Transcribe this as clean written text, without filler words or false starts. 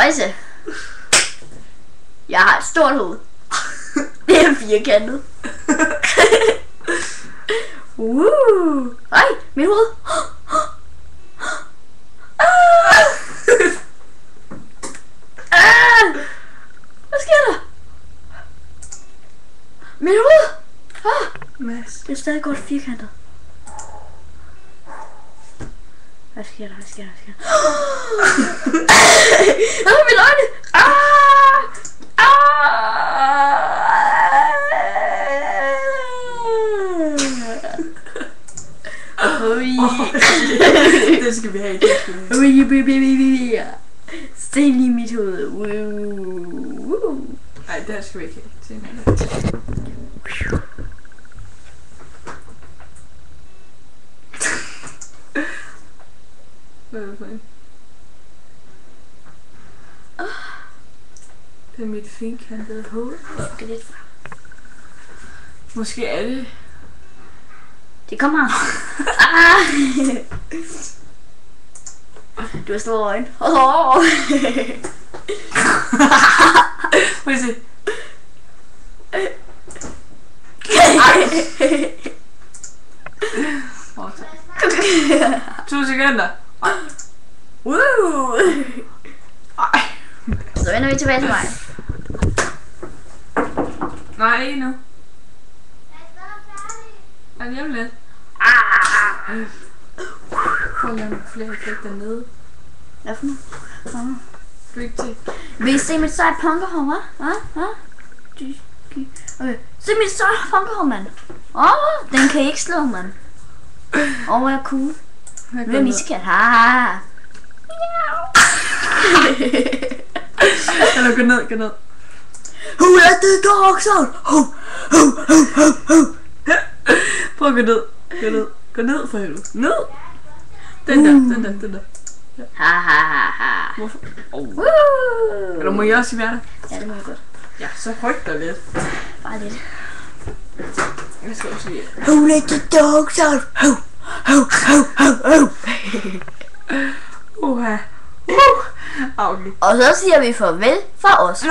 Øjse. Jeg har et stort hoved. Det er firkantet. Ej, mit hoved. Hvad sker der? Mit hoved. Mads. Det er stadig godt firkantet. Hvad sker der? Hvad sker der? Mine øjne! Det skal vi have. Det skal vi have. Sten i mit hoved. Nej, det skal vi ikke have. Hvad er det for en? Det er mit finkantede hoved. Skal lidt frem. Måske er det. Det kommer. Du har store øjne. Må jeg se? 2 sekunder. Så vender vi tilbage til mig. Nej, ikke nu. Er det hjemme lidt? Prøv at lade mig flere effekter nede. Hvad for noget? Du ikke til. Vil I se mit seje punkerhår, hva'? Okay. Se mit seje punkerhår, mand. Den kan I ikke slå, mand. Jeg er cool. Nu er miskat. Eller gå ned. Who let the dogs out? Prøv at gå ned. Gå ned for helvede. Ned. Den der. Ha. Hvorfor? Eller må jeg også være der? Ja, det må jeg godt. Ja, så højt der lidt. Bare lidt. Jeg skal også lige. Who let the dogs out? Uha. Okay. Og så siger vi farvel fra os.